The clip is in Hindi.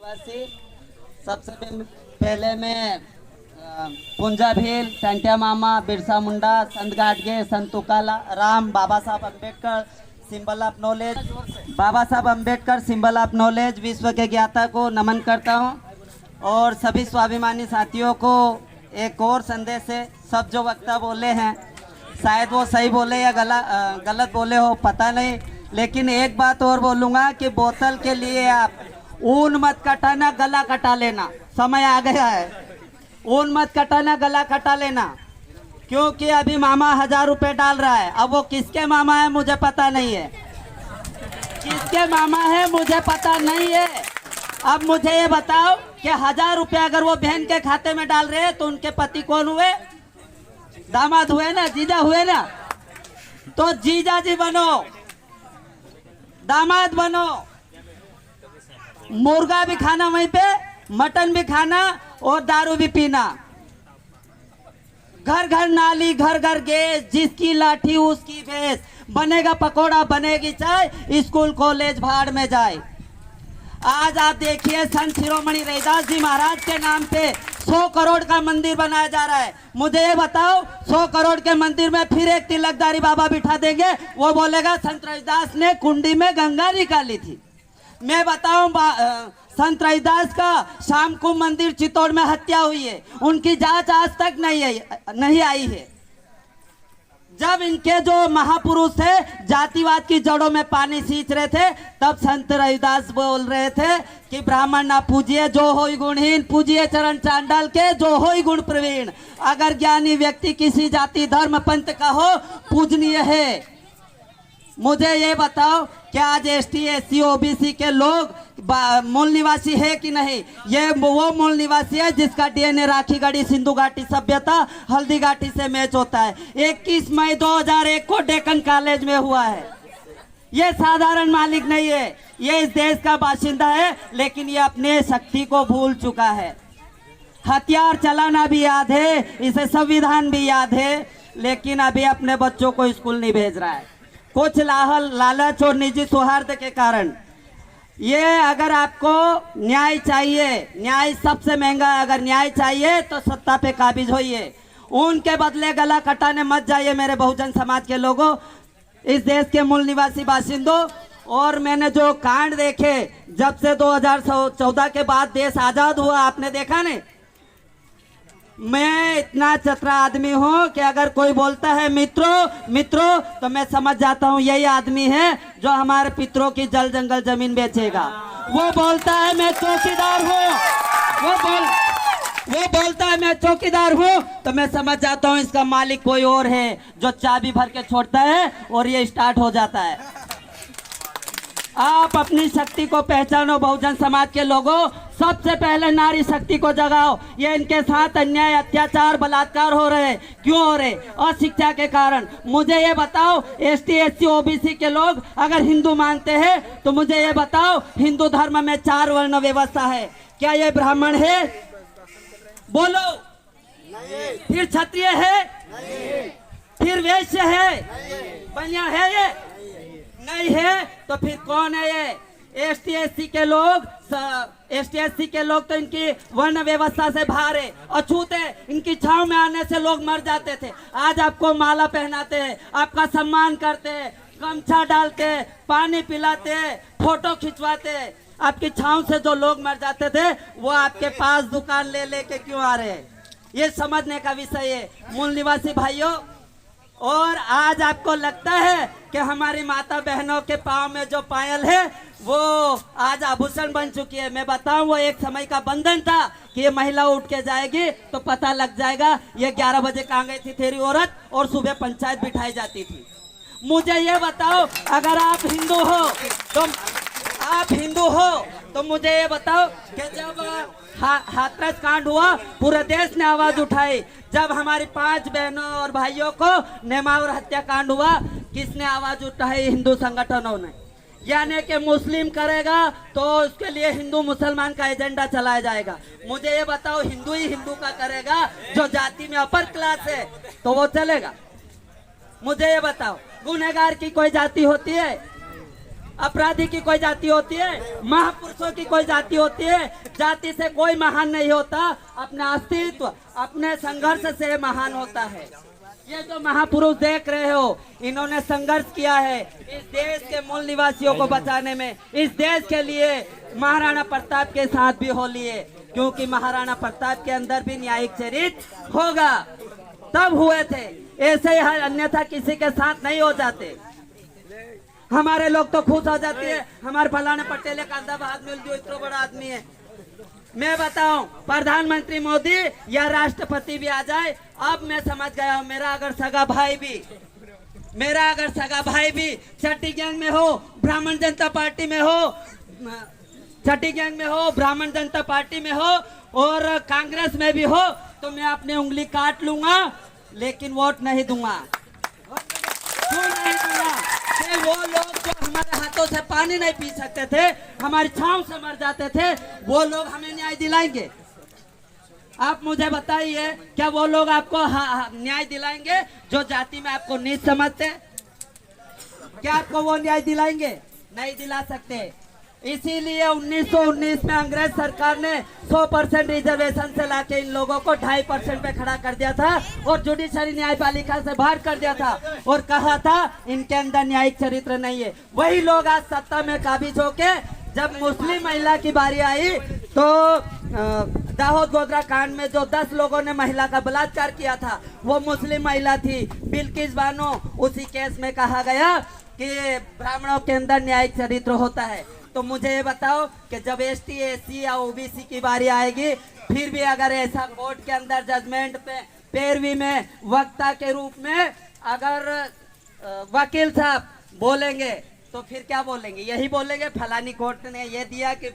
निवासी सबसे पहले मैं पुंजा भील, टंटिया मामा, बिरसा मुंडा, संत गाडगे, संत तुकाला राम, बाबा Saheb Ambedkar, symbol of knowledge, Baba Saheb Ambedkar symbol of knowledge विश्व के ज्ञाता को नमन करता हूं। और सभी स्वाभिमानी साथियों को एक और संदेश है। सब जो वक्ता बोले हैं शायद वो सही बोले या गलत बोले हो पता नहीं, लेकिन एक बात और बोलूँगा कि बोतल के लिए आप ऊन मत कटाना, गला कटा लेना। समय आ गया है, ऊन मत कटाना, गला कटा लेना, क्योंकि अभी मामा 1000 रुपये डाल रहा है। अब वो किसके मामा है मुझे पता नहीं है, किसके मामा है मुझे पता नहीं है। अब मुझे ये बताओ कि 1000 रुपये अगर वो बहन के खाते में डाल रहे हैं तो उनके पति कौन हुए? दामाद हुए ना, जीजा हुए ना। तो जीजा जी बनो, दामाद बनो, मुर्गा भी खाना वहीं पे, मटन भी खाना और दारू भी पीना। घर घर नाली, घर घर गैस, जिसकी लाठी उसकी भैंस, बनेगा पकोड़ा बनेगी चाय, स्कूल कॉलेज भाड़ में जाए। आज आप देखिए संत शिरोमणि रैदास जी महाराज के नाम पे 100 करोड़ का मंदिर बनाया जा रहा है। मुझे ये बताओ 100 करोड़ के मंदिर में फिर एक तिलकदारी बाबा बिठा देंगे, वो बोलेगा संत रैदास ने कुंडी में गंगा निकाली थी। मैं बताऊं संत रैदास का शाम को मंदिर चित्तौड़ में हत्या हुई है, उनकी जांच आज तक नहीं आई है। जब इनके जो महापुरुष थे जातिवाद की जड़ों में पानी सींच रहे थे, तब संत रविदास बोल रहे थे कि ब्राह्मण ना पूजिए जो होई गुणहीन, पूजिए चरण चांडाल के जो होई गुण प्रवीण। अगर ज्ञानी व्यक्ति किसी जाति धर्म पंथ का हो पूजनीय है। मुझे ये बताओ क्या आज ST SC OBC के लोग मूल निवासी है कि नहीं? ये वो मूल निवासी है जिसका DNA राखी गढ़ी सिंधु घाटी सभ्यता हल्दी घाटी से मैच होता है। 21 मई 2001 को डेक्कन कॉलेज में हुआ है। ये साधारण मालिक नहीं है, ये इस देश का बाशिंदा है, लेकिन ये अपने शक्ति को भूल चुका है। हथियार चलाना भी याद है, इसे संविधान भी याद है, लेकिन अभी अपने बच्चों को स्कूल नहीं भेज रहा है, कुछ लालच और निजी सौहार्द के कारण। ये अगर आपको न्याय चाहिए, न्याय सबसे महंगा है, अगर न्याय चाहिए तो सत्ता पे काबिज होइए, उनके बदले गला कटाने मत जाइए मेरे बहुजन समाज के लोगों, इस देश के मूल निवासी बाशिंदों। और मैंने जो कांड देखे जब से 2014 के बाद देश आजाद हुआ, आपने देखा नहीं? मैं इतना चतरा आदमी हूँ कि अगर कोई बोलता है मित्रों मित्रों तो मैं समझ जाता हूँ यही आदमी है जो हमारे पितरों की जल जंगल जमीन बेचेगा। वो बोलता है मैं चौकीदार हूँ, वो बोलता है मैं चौकीदार हूँ, तो मैं समझ जाता हूँ इसका मालिक कोई और है जो चाबी भर के छोड़ता है और ये स्टार्ट हो जाता है। आप अपनी शक्ति को पहचानो बहुजन समाज के लोगों, सबसे पहले नारी शक्ति को जगाओ। ये इनके साथ अन्याय, अत्याचार, बलात्कार हो रहे, क्यों हो रहे? अशिक्षा के कारण। मुझे ये बताओ ST SC OBC के लोग अगर हिंदू मानते हैं तो मुझे ये बताओ हिंदू धर्म में 4 वर्ण व्यवस्था है, क्या ये ब्राह्मण है? बोलो। फिर क्षत्रिय है? फिर वैश्य है? बनिया है? ये नहीं है तो फिर कौन है ये? ST SC के लोग, ST SC के लोग तो इनकी वर्ण व्यवस्था से बाहर है, अछूत है, इनकी छांव में आने से लोग मर जाते थे। आज आपको माला पहनाते हैं, आपका सम्मान करते हैं, गमछा डालते हैं, पानी पिलाते हैं, फोटो खिंचवाते हैं। आपकी छांव से जो लोग मर जाते थे वो आपके पास दुकान ले लेके क्यों आ रहे हैं? ये समझने का विषय है मूल निवासी भाइयों। और आज आपको लगता है कि हमारी माता बहनों के पाँव में जो पायल है वो आज आभूषण बन चुकी है। मैं बताऊं वो एक समय का बंधन था कि ये महिला उठ के जाएगी तो पता लग जाएगा ये 11 बजे कहाँ गई थी तेरी औरत, और सुबह पंचायत बिठाई जाती थी। मुझे ये बताओ अगर आप हिंदू हो तो मुझे ये बताओ कि जब हाथरस कांड हुआ पूरे देश ने आवाज उठाई। जब हमारी 5 बहनों और भाइयों को नेमावर हत्याकांड हुआ किसने आवाज उठाई? हिंदू संगठनों ने। यानी कि मुस्लिम करेगा तो उसके लिए हिंदू मुसलमान का एजेंडा चलाया जाएगा। मुझे ये बताओ हिंदू ही हिंदू का करेगा जो जाति में अपर क्लास है तो वो चलेगा? मुझे ये बताओ गुनहगार की कोई जाति होती है? अपराधी की कोई जाति होती है? महापुरुषों की कोई जाति होती है? जाति से कोई महान नहीं होता, अपना अस्तित्व अपने संघर्ष से महान होता है। ये जो महापुरुष देख रहे हो, इन्होंने संघर्ष किया है इस देश के मूल निवासियों को बचाने में। इस देश के लिए महाराणा प्रताप के साथ भी हो लिए, क्योंकि महाराणा प्रताप के अंदर भी न्यायिक चरित्र होगा, तब हुए थे। ऐसे ही अन्यथा किसी के साथ नहीं हो जाते। हमारे लोग तो खुश हो जाती है, हमारे फलाना पटेल एक आधा हाथ मिल जो इतना बड़ा आदमी है। मैं बताऊं, प्रधानमंत्री मोदी या राष्ट्रपति भी आ जाए, अब मैं समझ गया हूं। मेरा अगर सगा भाई भी छठी गैंग में हो, ब्राह्मण जनता पार्टी में हो, छठी गैंग में हो, ब्राह्मण जनता पार्टी में हो और कांग्रेस में भी हो, तो मैं अपनी उंगली काट लूंगा, लेकिन वोट नहीं दूंगा। क्यों नहीं दूंगा? कि वो लोग जो हमारे हाथों से पानी नहीं पी सकते थे, हमारी छांव से मर जाते थे, वो लोग हमें न्याय दिलाएंगे? आप मुझे बताइए, क्या वो लोग आपको न्याय दिलाएंगे जो जाति में आपको नीच समझते? क्या आपको वो न्याय दिलाएंगे? नहीं दिला सकते। इसीलिए 1919 में अंग्रेज सरकार ने 100% रिजर्वेशन से लाके इन लोगों को 2.5% पे खड़ा कर दिया था और जुडिशरी न्यायपालिका से बाहर कर दिया था और कहा था इनके अंदर न्यायिक चरित्र नहीं है। वही लोग आज सत्ता में काबिज होके, जब मुस्लिम महिला की बारी आई तो दाहोद गोधरा कांड में जो 10 लोगों ने महिला का बलात्कार किया था, वो मुस्लिम महिला थी, बिल्किस बानो। उसी केस में कहा गया कि ब्राह्मणों के अंदर न्यायिक चरित्र होता है। तो मुझे ये बताओ कि जब एसटी, एससी या ओबीसी की बारी आएगी, फिर भी अगर ऐसा कोर्ट के अंदर जजमेंट पे पैरवी में वक्ता के रूप में अगर वकील साहब बोलेंगे, तो फिर क्या बोलेंगे? यही बोलेंगे फलानी कोर्ट ने ये दिया कि